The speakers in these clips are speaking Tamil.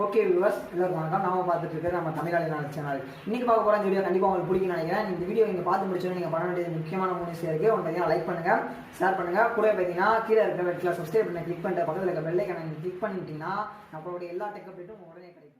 ஓகே வியூவர்ஸ் எல்லாருக்கும் வணக்கம். நாம பார்த்துட்டு இருக்கிற நம்ம தமிழாளினாள் சேனல். இன்னைக்கு பார்க்க போகிற வீடியோ கண்டிப்பாக உங்களுக்கு பிடிக்கும்னு நினைக்கிறேன். இந்த வீடியோ நீங்கள் பார்த்து முடிச்சோன்னு நீங்கள் பண்ண வேண்டியது முக்கியமான 3 விஷயம் இருக்குது. ஒன்று பார்த்தீங்கன்னா லைக் பண்ணுங்கள், ஷேர் பண்ணுங்கள், கூட பார்த்தீங்கன்னா கீழே இருக்கிற ரெட் கலர் சப்ஸ்கிரைப் பண்ண கிளிக் பண்ணிட்டு பக்கத்தில் இருக்க பெல் ஐகானை நீங்கள் கிளிக் பண்ணிட்டீங்கன்னா நம்மளுடைய எல்லா டெக் அப்டேட்டும் உடனே கிடைக்கும்.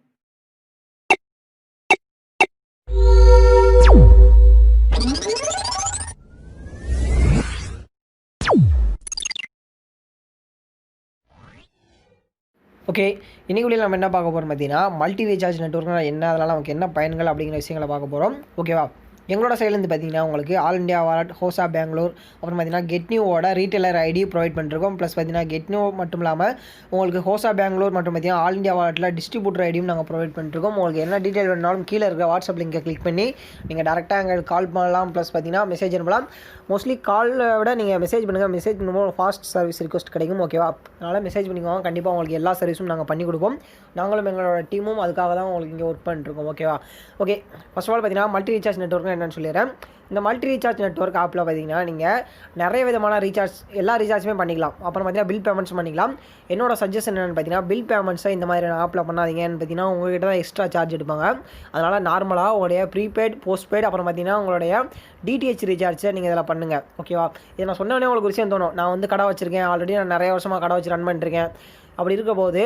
ஓகே, இன்றைக்கி நம்ம என்ன பார்க்க போகிறோம் பார்த்தீங்கன்னா மல்டி ரீசார்ஜ் நெட்வொர்க்னா என்ன, அதனால் நமக்கு என்ன பயன்கள் அப்படிங்கிற விஷயங்களை பார்க்க போகிறோம். ஓகேவா, எங்களோட சைட்லேருந்து பார்த்தீங்கன்னா உங்களுக்கு all India wallet, Hossa Bangalore, அப்புறம் பார்த்தீங்கன்னா கெட்னியூவோட ரீட்டைலர் ஐடி ப்ரொவைட் பண்ணிருக்கோம். ப்ளஸ் பார்த்தீங்கன்னா கெட்னியூ மட்டும் இல்லாமல் உங்களுக்கு ஹோசா பெங்களூர் மற்றும் பார்த்தீங்கன்னா ஆல் இண்டியா வாலெட்டில் டிஸ்ட்ரிபியூட்டர் ஐடியும் நாங்கள் ப்ரொவைட் பண்ணிருக்கோம். உங்களுக்கு என்ன டீட்டெயில் வேணாலும் கீழே இருக்கிற வாட்ஸ்அப் லிங்கை கிளிக் பண்ணி நீங்கள் டேரெக்டாக எங்களுக்கு கால் பண்ணலாம். ப்ளஸ் பார்த்தீங்கன்னா மெசேஜ் அனுப்பலாம். மோஸ்ட்லி காலை விட நீங்கள் மெசேஜ் பண்ணுங்கள். மெசேஜ் பண்ணும்போது ஃபாஸ்ட் சர்வீஸ் ரிக்வஸ்ட் கிடைக்கும். ஓகேவா, அதனால் மெசேஜ் பண்ணிக்கோங்க. கண்டிப்பாக உங்களுக்கு எல்லா சர்வீஸும் நாங்கள் பண்ணி கொடுப்போம். நாங்களும் எங்களோட டீமும் அதுக்காக தான் உங்களுக்கு இங்கே ஒர்க் பண்ணிட்டுருக்கோம். ஓகேவா, ஓகே, ஃபர்ஸ்ட் ஆஃப் ஆல் பார்த்தீங்கன்னா மல்டி ரீசார்ஜ் நெட்வொர்க்னா என்னென்னு சொல்லிடுறேன். இந்த மல்டி ரீசார்ஜ் நெட்வொர்க் ஆப்பில் பார்த்தீங்கன்னா நீங்கள் நிறைய விதமான ரீசார்ஜ் எல்லா ரீசார்ஜுமே பண்ணிக்கலாம். அப்புறம் பார்த்தீங்கன்னா பில் பேமெண்ட்ஸ் பண்ணிக்கலாம். என்னோட சஜஷன் என்னென்னு பார்த்தீங்கன்னா பில் பேமெண்ட்ஸை இந்த மாதிரி ஆப்பில் பண்ணாதீங்கன்னு பார்த்தீங்கன்னா உங்கள்கிட்ட தான் எக்ஸ்ட்ரா சார்ஜ் எடுப்பாங்க. அதனால் நார்மலாக உங்களுடைய ப்ரீபெய்ட், போஸ்ட்பெய்ட், அப்புறம் பார்த்தீங்கன்னா உங்களுடைய டிடிஹெச் ரீசார்ஜை நீங்கள் இதில் பண்ணுங்கள். ஓகேவா, இதை நான் சொன்னோடனே உங்களுக்கு விஷயம் தோணும். நான் வந்து கடை வச்சுருக்கேன், ஆல்ரெடி நான் நிறைய வருஷமாக கடை வச்சு ரன் பண்ணிட்டுருக்கேன். அப்படி இருக்க போது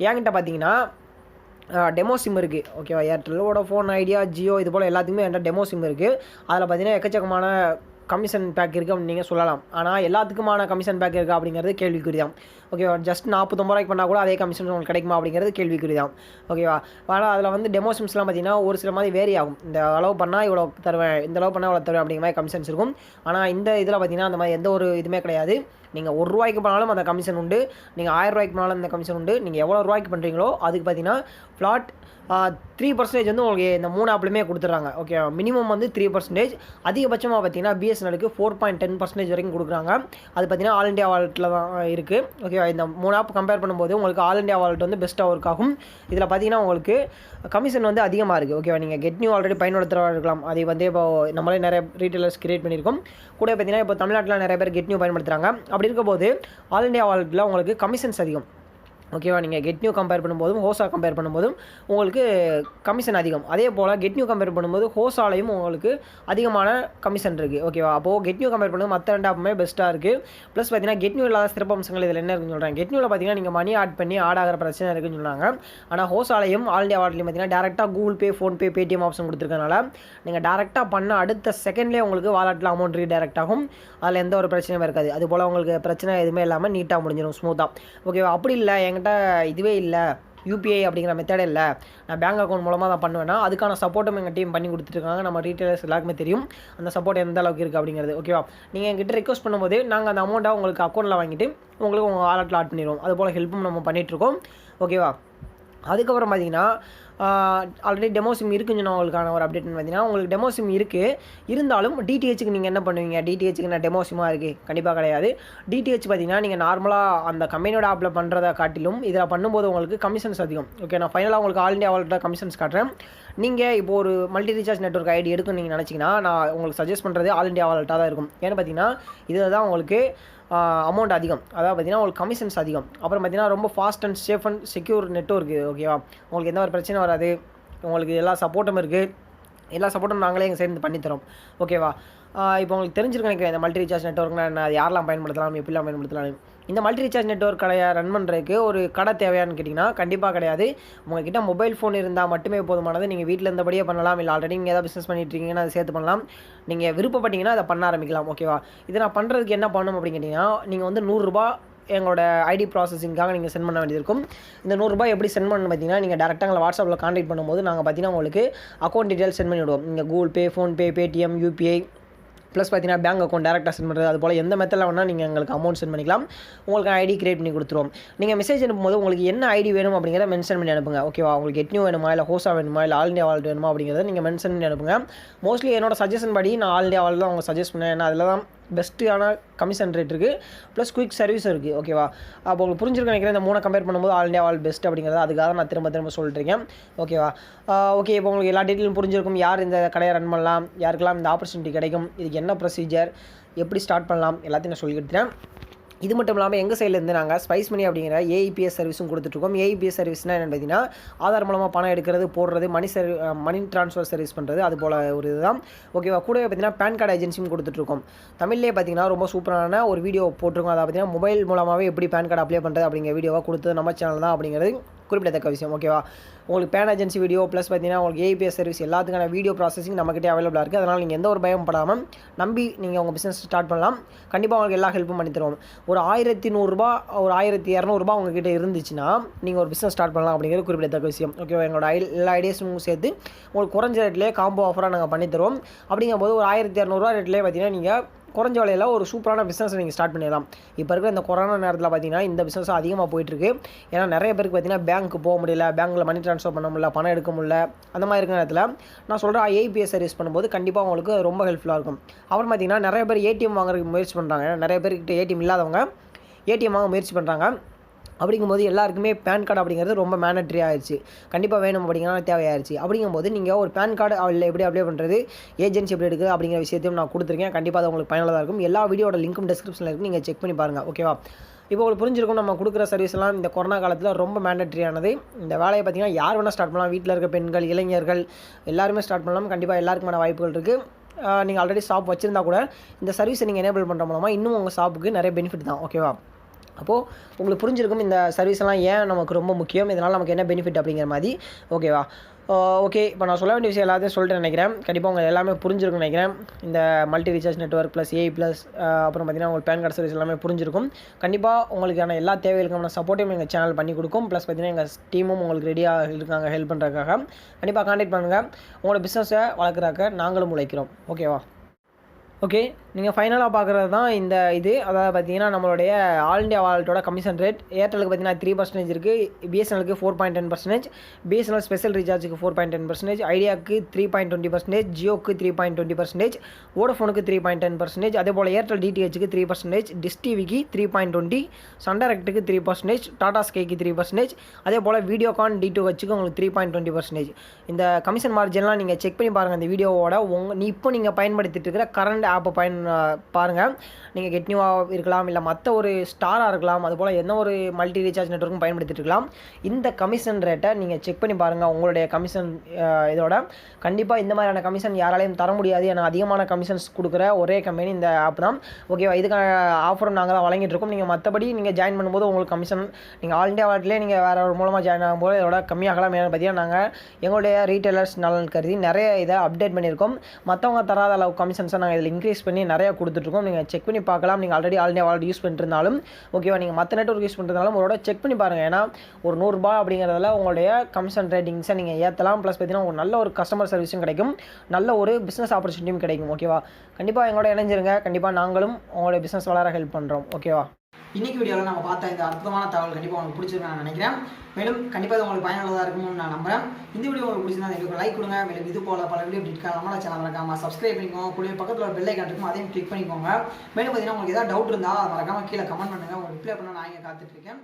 என்கிட்ட பார்த்தீங்கன்னா டெமோ சிம் இருக்குது. ஓகேவா, ஏர்டெல், வோடஃபோன், ஐடியா, ஜியோ, இது போல் எல்லாத்துக்குமே என்கிட்ட டெமோ சிம் இருக்குது. அதில் பார்த்தீங்கன்னா எக்கச்சக்கமான கமிஷன் பேக் இருக்குது அப்படின்னு நீங்கள் சொல்லலாம். ஆனால் எல்லாத்துக்குமான கமிஷன் பேக் இருக்குது அப்படிங்கிறது கேள்விக்குறி தான். ஓகேவா, ஜஸ்ட் 49 ரூபாய்க்கு பண்ணால் கூட அதே கமிஷன் உங்களுக்கு கிடைக்குமா அப்படிங்கிறது கேள்விக்குறி தான். ஓகேவா, ஆனால் அதில் வந்து டெமோ சிம்ஸ்லாம் பார்த்தீங்கன்னா ஒரு சில மாதிரி வேரி ஆகும். இந்த அளவு பண்ணால் இவ்வளோ தருவேன், இந்த அளவு பண்ணால் இவ்வளோ தருவேன் அப்படிங்கிற மாதிரி கமிஷன்ஸ் இருக்கும். ஆனால் இந்த இதில் பார்த்தீங்கன்னா அந்த மாதிரி எந்த ஒரு இதுவுமே கிடையாது. நீங்கள் 1 ரூபாய்க்கு பண்ணாலும் அந்த கமிஷன் உண்டு, நீங்கள் 1000 ரூபாய்க்கு பண்ணாலும் அந்த கமிஷன் உண்டு. நீங்கள் எவ்வளோ ரூபாய்க்கு பண்ணுறீங்களோ அதுக்கு பார்த்தீங்கன்னா ஃப்ளாட் 3% வந்து உங்களுக்கு இந்த 3 ஆப்லையுமே கொடுத்துட்றாங்க. ஓகே, மினிமம் வந்து 3%, அதிகபட்சமாக பார்த்தீங்கன்னா பிஎஸ்என்எலுக்கு 4.10% வரைக்கும் கொடுக்குறாங்க. அது பார்த்தீங்கன்னா ஆல் இண்டியா வாலெட்டில் தான் இருக்குது. ஓகே, இந்த 3 ஆப் கம்பேர் பண்ணும்போது உங்களுக்கு ஆல் இண்டியா வாலெட் வந்து பெஸ்ட்டாக ஒர்க் ஆகும். இதில் பார்த்தீங்கன்னா உங்களுக்கு கமிஷன் வந்து அதிகமாக இருக்குது. ஓகேவா, நீங்கள் கெட்னியூ ஆல்ரெடி பயன்படுத்துகிறவா இருக்கலாம். அதை வந்து இப்போ நம்மளே நிறைய ரீட்டைலர்ஸ் கிரியேட் பண்ணியிருக்கோம். கூட பார்த்தீங்கன்னா இப்போ தமிழ்நாட்டில் நிறைய பேர் கெட்னியூ பயன்படுத்துகிறாங்க. அப்படி இருக்கும்போது ஆல் இண்டியா வாலெட்டில் உங்களுக்கு கமிஷன்ஸ் அதிகம். ஓகேவா, நீங்கள் கெட்னியூ கம்பேர் பண்ணும்போதும் ஹோசா கம்பேர் பண்ணும்போதும் உங்களுக்கு கமிஷன் அதிகம். அதே போல் கெட்னியூ கம்பேர் பண்ணும்போது ஹோசாலையும் உங்களுக்கு அதிகமான கமிஷன் இருக்குது. ஓகேவா, அப்போது கெட்னியூ கம்பேர் பண்ணும்போது மற்ற 2 ஆப்புமே பெஸ்ட்டாக இருக்குது. ப்ளஸ் பார்த்தீங்கன்னா கெட்னியூ இல்லாத சிறப்பம்சங்கள் இதில் என்ன இருக்குன்னு சொல்கிறாங்க. கெட்னியூவில் பார்த்தீங்கன்னா நீங்கள் மணி ஆட் பண்ணி ஆட் ஆகிற பிரச்சனை இருக்குன்னு சொல்கிறாங்க. ஆனால் ஹோசாலையும் ஆல் இண்டியா வாலெட்லையும் பார்த்தீங்கன்னா டேரெக்டாக Google Pay, PhonePe, Paytm option கொடுத்துருக்கனால நீங்கள் டேரெக்டாக பண்ண அடுத்த செகண்ட்லேயே உங்களுக்கு வாலெட்டில் அமௌண்ட் ரீடைரக்ட் ஆகும். அதில் எந்த ஒரு பிரச்சனையும் இருக்காது. அது போல் உங்களுக்கு பிரச்சனை எதுவுமே இல்லாமல் நீட்டாக முடிஞ்சிடும், ஸ்மூத்தாக. ஓகேவா, அப்படி இல்லை என்கிட்ட இதுவே இல்லை, யூபிஐ அப்படிங்கிற மெத்தடே இல்லை, நான் பேங்க் அக்கௌண்ட் மூலமாக தான் பண்ணுவேன்னா அதுக்கான சப்போர்ட்டும் எங்கள் டீம் பண்ணி கொடுத்துருக்காங்க. நம்ம ரீட்டைலர்ஸ் எல்லாருக்குமே தெரியும் அந்த சப்போர்ட் எந்த அளவுக்கு இருக்குது அப்படிங்கிறது. ஓகேவா, நீங்கள் எங்கிட்ட ரெக்வஸ்ட் பண்ணும்போது நாங்கள் அந்த அமௌண்ட்டை உங்களுக்கு அக்கௌண்ட்டில் வாங்கிட்டு உங்களுக்கு உங்கள் வாலெட்டில் ஆட் பண்ணிடுவோம். அதுபோல் ஹெல்ப்பும் நம்ம பண்ணிகிட்ருக்கோம். ஓகேவா, அதுக்கப்புறம் பார்த்தீங்கன்னா ஆல்ரெடி டெமோ சிம் இருக்குன்னு சொன்னால் உங்களுக்கான ஒரு அப்டேட்னு பார்த்தீங்கன்னா உங்களுக்கு டெமோ சிம் இருக்குது. இருந்தாலும் டிடிஹெச்சுக்கு நீங்கள் என்ன பண்ணுவீங்க? டிடிஹெச்சுக்கு நான் டெமோ சிம்மாக இருக்குது? கண்டிப்பாக கிடையாது. டிடிஹெச் பார்த்தீங்கன்னா நீங்கள் நார்மலாக அந்த கம்பெனியோட ஆப்பில் பண்ணுறதை காட்டிலும் இதில் பண்ணும்போது உங்களுக்கு கமிஷன்ஸ் அதிகம். ஓகே, நான் ஃபைனலாக உங்களுக்கு ஆல் இண்டியா வாலெட்டில் கமிஷன்ஸ் காட்டுறேன். நீங்கள் இப்போ ஒரு மல்டி ரீசார்ஜ் நெட்வொர்க் ஐடி எடுக்கணும்னு நீங்கள் நினச்சிங்கன்னா நான் உங்களுக்கு சஜஸ்ட் பண்ணுறது ஆல் இண்டியா வாலெட்டாக தான் இருக்கும். ஏன்னு பார்த்தீங்கன்னா இதில் தான் உங்களுக்கு அமௌண்ட் அதிகம், அதாவது பார்த்தீங்கன்னா உங்களுக்கு கமிஷன்ஸ் அதிகம். அப்புறம் பார்த்தீங்கன்னா ரொம்ப fast and safe and secure network. ஓகேவா, உங்களுக்கு எந்த ஒரு பிரச்சனை வராது. உங்களுக்கு எல்லா சப்போர்ட்டும் இருக்குது. எல்லா சப்போர்ட்டும் நாங்களே எங்கள் சேர்ந்து பண்ணித்தரோம். ஓகேவா, இப்போ உங்களுக்கு தெரிஞ்சிருக்க நினைக்கிறேன் இந்த மல்டி ரீசார்ஜ் நெட்வொர்க்னா என்ன, அது யாரெல்லாம் பயன்படுத்தலாம், எப்படிலாம் பயன்படுத்தலாம். இந்த மல்டி ரீசார்ஜ் நெட்வொர்க் கடையை ரன் பண்ணுறதுக்கு ஒரு கடை தேவையான்னு கேட்டிங்கன்னா கண்டிப்பாக கிடையாது. உங்கள்கிட்ட மொபைல் ஃபோன் இருந்தால் மட்டுமே போதுமானது. நீங்கள் வீட்டில் இருந்தபடியே பண்ணலாம். இல்லை ஆல்ரெடி நீங்கள் ஏதாவது பிஸ்னஸ் பண்ணிட்டுருக்கீங்கன்னா அதை சேர்த்து பண்ணலாம். நீங்கள் விருப்பப்பட்டீங்கன்னா அதை பண்ண ஆரம்பிக்கலாம். ஓகேவா, இதை நான் பண்ணுறதுக்கு என்ன பண்ணணும் அப்படின்னு கேட்டிங்கன்னா நீங்கள் வந்து 100 ரூபா எங்களோட ஐடி ப்ராசஸிங்காக நீங்கள் சென்ட் பண்ண வேண்டியது இருக்கும். இந்த 100 ரூபாய் எப்படி சென்ட் பண்ணணும் பார்த்தீங்கன்னா நீங்கள் டேரெக்டாக எங்களை வாட்ஸ்அப்பில் கான்டாக்ட் பண்ணும்போது நாங்கள் பார்த்தீங்கன்னா உங்களுக்கு அக்கௌண்ட் டீட்டெயில்ஸ் சென்ட் பண்ணி விடுவோம். நீங்கள் Google Pay, PhonePe, Paytm, UPI, plus பார்த்தீங்கன்னா பேங்க் அக்கௌண்ட் டேரெக்டாக சென்ட் பண்ணுறது, அது போல் எந்த மெத்தடில் வேணால் நீங்கள் எங்களுக்கு அமௌண்ட் சென்ட் பண்ணிக்கலாம். உங்களுக்கு ஐடி கிரியேட் பண்ணி கொடுத்துருவோம். நீங்கள் மெசேஜ் அனுப்பும்போது உங்களுக்கு என்ன ஐடி வேணும் அப்படிங்கிறத மென்ஷன் பண்ணி அனுப்புங்க. ஓகேவா, உங்களுக்கு கெட்னியூ வேணுமா, இல்லை ஹோசா வேணுமா, இல்லை ஆல் இண்டியா வாலெட் வேணுமா அப்படிங்கிறத நீங்கள் மென்ஷன் பண்ணி அனுப்புங்க. மோஸ்ட்லி என்னோட சஜஷன் படி நான் ஆல் இண்டியா வாலெட் தான் உங்களுக்கு சஜஸ்ட் பண்ணேன். ஏன்னா அதில் தான் பெஸ்ட்டான கமிஷன் ரேட் இருக்குது, ப்ளஸ் குயிக் சர்வீஸ் இருக்குது. ஓகேவா, அப்போ உங்களுக்கு புரிஞ்சிருக்க நினைக்கிறேன். இந்த 3 கம்பேர் பண்ணும்போது ஆல் இண்டியா வாலெட் பெஸ்ட் அப்படிங்கிறது அதுக்காக நான் திரும்ப சொல்லிட்டுருக்கேன். ஓகேவா, ஓகே, இப்போ உங்களுக்கு எல்லா டீட்டெயிலும் புரிஞ்சிருக்கும். யார் இந்த கடையை ரன் பண்ணலாம், யாருக்கெல்லாம் இந்த ஆப்பர்ச்சுனிட்டி கிடைக்கும், இதுக்கு என்ன ப்ரொசீஜர், எப்படி ஸ்டார்ட் பண்ணலாம் எல்லாத்தையும் நான் சொல்லி கொடுத்துறேன். இது மட்டும் இல்லாமல் எங்கள் சைட்லேருந்து நாங்கள் ஸ்பைஸ் மணி அப்படிங்கிற ஏஇபிஎஸ் சர்வீஸும் கொடுத்துட்ருக்கோம். ஏஇபிஎஸ் சர்வீஸ்னால் என்னென்னு பார்த்தீங்கன்னா ஆதார் மூலமாக பணம் எடுக்கிறது, போடுறது, மணி ட்ரான்ஸ்ஃபர் சர்வீஸ் பண்ணுறது, அது போல் ஒரு இதுதான். ஓகேவா. கூடவே பார்த்தீங்கன்னா பேன் கார்டு ஏஜென்சியும் கொடுத்துட்ருக்கோம். தமிழ்லேயே பார்த்தீங்கன்னா ரொம்ப சூப்பரான ஒரு வீடியோ போட்டிருக்கோம். அதை பார்த்தீங்கன்னா மொபைல் மூலமாகவே எப்படி பேன் கார்டு அப்ளை பண்ணுறது அப்படிங்கிற வீடியோவாக கொடுத்தது நம்ம சேனல் தான் அப்படிங்கிறது குறிப்பிடத்தக்க விஷயம். ஓகேவா. உங்களுக்கு பேன் ஏஜென்சி வீடியோ ப்ளஸ் பார்த்தீங்கன்னா உங்களுக்கு ஏஇபிஎஸ் சர்வீஸ் எல்லாத்துக்கான வீடியோ ப்ராசஸிங் நம்மக்கிட்டே அவைலபிளாக இருக்குது. அதனால் நீங்கள் எந்த ஒரு பயம் படாமல் நம்பி நீங்கள் உங்கள் பிஸ்னஸ் ஸ்டார்ட் பண்ணலாம். கண்டிப்பாக உங்களுக்கு எல்லா ஹெல்ப்பும் பண்ணி தருவோம். ஒரு 1100 ஒரு 1200 உங்ககிட்ட இருந்துச்சுன்னா நீங்கள் ஒரு பிஸ்னஸ் ஸ்டார்ட் பண்ணலாம் அப்படிங்கிறது குறிப்பிடத்தக்க விஷயம். ஓகேவா. எங்களோட எல்லா ஐடியாஸும் சேர்த்து உங்களுக்கு குறைஞ்ச ரேட்லேயே காம்போ ஆஃபராக நாங்கள் பண்ணித்தருவோம். அப்படிங்கும்போது ஒரு 1200 ரேட்லேயே பார்த்தீங்கன்னா நீங்கள் குறைஞ்ச விலையில் ஒரு சூப்பரான பிஸ்னஸ் நீங்கள் ஸ்டார்ட் பண்ணிடலாம். இப்போ இருக்கிற இந்த கொரோனா நேரத்தில் பார்த்தீங்கன்னா இந்த பிஸ்னஸ் அதிகமாக போயிட்டுருக்கு. ஏன்னா நிறைய பேருக்கு பார்த்தீங்கன்னா பேங்க்கு போக முடியல, பேங்க்கில் மணி ட்ரான்ஸ்ஃபர் பண்ண முடியல, பணம் எடுக்க முடியல. அந்த மாதிரி இருக்கிற நேரத்தில் நான் சொல்கிறேன் ஏஇபிஎஸ் சர்வீஸ் பண்ணும்போது கண்டிப்பாக உங்களுக்கு ரொம்ப ஹெல்ப்ஃபுல்லாக இருக்கும். அப்புறம் பார்த்தீங்கன்னா நிறைய பேர் ஏடிஎம் வாங்குறதுக்கு முயற்சி பண்ணுறாங்க. நிறைய பேர்கிட்ட ஏடிஎம் இல்லாதவங்க ஏடிஎம் வாங்க முயற்சி பண்ணுறாங்க. அப்படிங்கும்போது எல்லாருக்குமே பேன் கார்டு அப்படிங்கிறது ரொம்ப மேண்டட்ரி ஆயிடுச்சு. கண்டிப்பாக வேணும் அப்படிங்கிற தேவையாயிருச்சு. அப்படிங்கும்போது நீங்கள் ஒரு பேன் கார்டு அதில் எப்படி அப்ளை பண்ணுறது, ஏஜென்சி எப்படி எடுக்குது அப்படிங்கிற விஷயத்தையும் நான் கொடுத்துருக்கேன். கண்டிப்பாக அது உங்களுக்கு பயனுள்ளதாக இருக்கும். எல்லா வீடியோட லிங்க்கும் டிஸ்கிரிப்ஷனில் இருக்குது, நீங்கள் செக் பண்ணி பாருங்கள். ஓகேவா. இப்போ உங்களுக்கு புரிஞ்சிருக்கும் நம்ம கொடுக்குற சர்வீஸ்லாம் இந்த கொரோனா காலத்தில் ரொம்ப மேண்டட்ரியானது. இந்த வேலையை பார்த்தீங்கன்னா யார் வேணால் ஸ்டார்ட் பண்ணலாம். வீட்டில் இருக்க பெண்கள், இளைஞர்கள் எல்லாருமே ஸ்டார்ட் பண்ணலாம். கண்டிப்பாக எல்லாருக்குமான வாய்ப்புகள் இருக்குது. நீங்கள் ஆல்ரெடி ஷாப் வச்சுருந்தா கூட இந்த சர்வீஸை நீங்கள் எனேபிள் பண்ணுற மூலமாக இன்னும் உங்கள் ஷாப்புக்கு நிறைய பெனிஃபிட் தான். ஓகேவா. அப்போது உங்களுக்கு புரிஞ்சிருக்கும் இந்த சர்வீஸ்லாம் ஏன் நமக்கு ரொம்ப முக்கியம், இதனால் நமக்கு என்ன பெனிஃபிட் அப்படிங்கிற மாதிரி. ஓகேவா. ஓகே. இப்போ நான் சொல்ல வேண்டிய விஷயம் எல்லாத்தையும் சொல்லிட்டு நினைக்கிறேன். கண்டிப்பாக உங்கள் எல்லாமே புரிஞ்சிருக்கும்னு நினைக்கிறேன். இந்த multi recharge network plus AI plus அப்புறம் பார்த்தீங்கன்னா உங்களுக்கு பேன் கார்டு சர்வீஸ் எல்லாமே புரிஞ்சிருக்கும். கண்டிப்பாக உங்களுக்கான எல்லா தேவைகளுக்கான சப்போர்ட்டையும் எங்கள் சேனல் பண்ணி கொடுக்கும். ப்ளஸ் பார்த்தீங்கன்னா எங்கள் டீமும் உங்களுக்கு ரெடியாக இருக்காங்க ஹெல்ப் பண்ணுறதுக்காக. கண்டிப்பாக கான்டாக்ட் பண்ணுங்கள். உங்களோட பிஸ்னஸை வளர்க்குறாக்க நாங்களும் உழைக்கிறோம். ஓகேவா. ஓகே. நீங்கள் ஃபைனலாக பார்க்குறது தான் இந்த இது. அதாவது பார்த்தீங்கன்னா நம்மளுடைய ஆல் இண்டியா வாலெட்டோட கமிஷன் ரேட். ஏர்டெலுக்கு பார்த்தீங்கன்னா 3% இருக்குது, பிஎஸ்என்எலுக்கு 4.10%, பிஎஸ்என்எல் ஸ்பெஷல் ரீசார்ஜுக்கு 4.10%, ஐடியாவுக்கு 3.20%, ஜியோக்கு 3.20%, வோடஃபோனுக்கு 3.10%, அதே போல் ஏர்டெல் டிடிஹெச்சுக்கு 3%, டிஷ் டிவிக்கு 3.20%, சன் டைரக்ட்டுக்கு 3%, டாடா ஸ்கைக்கு 3%, அதே போல் வீடியோகான் D2Hக்கு உங்களுக்கு 3.20%. இந்த கமிஷன் மார்ஜின்லாம் நீங்கள் செக் பண்ணி பாருங்கள். இந்த வீடியோவோட இப்போ நீங்கள் பயன்படுத்திட்டு இருக்கிற கரண்ட் ஆப்பை பாருங்கள். நீங்கள் கெட்னியூவாக இருக்கலாம், இல்லை மற்ற ஒரு ஸ்டாராக இருக்கலாம், அதுபோல் என்ன ஒரு மல்டி ரீசார்ஜ் நெட்வொர்க்கும் பயன்படுத்திட்டு இருக்கலாம். இந்த கமிஷன் ரேட்டை நீங்கள் செக் பண்ணி பாருங்கள். உங்களுடைய கமிஷன் இதோட கண்டிப்பாக இந்த மாதிரியான கமிஷன் யாராலையும் தர முடியாது. ஏன்னா அதிகமான கமிஷன்ஸ் கொடுக்குற ஒரே கம்பெனி இந்த ஆப் தான். ஓகேவா. இதுக்கான ஆஃபரும் நாங்கள் தான் வழங்கிட்டு இருக்கோம். நீங்கள் மற்றபடி நீங்கள் ஜாயின் பண்ணும்போது உங்களுக்கு கமிஷன் நீங்கள் ஆல் இண்டியா வாலெட்லேயே நீங்கள் வேறு ஒரு மூலமாக ஜாயின் ஆகும்போது இதோட கம்மியாகலாம். ஏன்னு பார்த்தீங்கன்னா நாங்கள் எங்களுடைய ரீட்டைலர்ஸ் நலன் கருதி நிறைய இதை அப்டேட் பண்ணியிருக்கோம். மற்றவங்க தராத அளவு கமிஷன்ஸை நாங்கள் இதில் இன்க்ரீஸ் பண்ணி நிறையா கொடுத்துட்ருக்கோம். நீங்கள் செக் பண்ணி பார்க்கலாம். நீங்கள் already all India wallet use பண்ணிருந்தாலும் ஓகேவா, நீங்கள் மற்ற நெட்வொர்க் யூஸ் பண்ணுறதுனாலும் உங்களோட செக் பண்ணி பாருங்கள். ஏன்னா ஒரு $100 அப்படிங்கிறதுல உங்களுடைய கமிஷன் ரேட்டிங்ஸை நீங்கள் ஏற்றலாம். ப்ளஸ் பார்த்தீங்கன்னா ஒரு நல்ல ஒரு கஸ்டமர் சர்வீஸும் கிடைக்கும், நல்ல ஒரு பிஸ்னஸ் ஆப்பர்ச்சுனிட்டியும் கிடைக்கும். ஓகேவா. கண்டிப்பாக எங்களோட இணைஞ்சிருங்க. கண்டிப்பாக நாங்களும் உங்களுடைய பிஸ்னஸ் வளர ஹெல்ப் பண்ணுறோம். ஓகேவா. இன்றைக்கி வீடியோவில் நம்ம பார்த்த இந்த அற்புதமான தகவல் கண்டிப்பாக உங்களுக்கு பிடிச்சிருக்குன்னு நான் நினைக்கிறேன். மேலும் கண்டிப்பாக உங்களுக்கு பயனுள்ளதாக இருக்கும்னு நான் நம்புகிறேன். இந்த வீடியோ உங்களுக்கு பிடிச்சிருந்தா எங்களுக்கு லைக் கொடுங்க. மேலும் இது போல் பல வீடியோ கிளிக்காக நம்மளோட சேனல் மறக்காமல் சப்ஸ்கிரைப் பண்ணிக்கோங்க. கூட பக்கத்தில் ஒரு பெல் ஐக்கான் இருக்கும், அதையும் கிளிக் பண்ணிக்கோங்க. மேலும் பார்த்தீங்கன்னா உங்களுக்கு ஏதாவது டவுட் இருந்தால் மறக்காமல் கீழே கமெண்ட் பண்ணுங்கள். உங்களுக்கு ரிப்ளை பண்ண நான் இங்கே காத்துட்ருக்கேன்.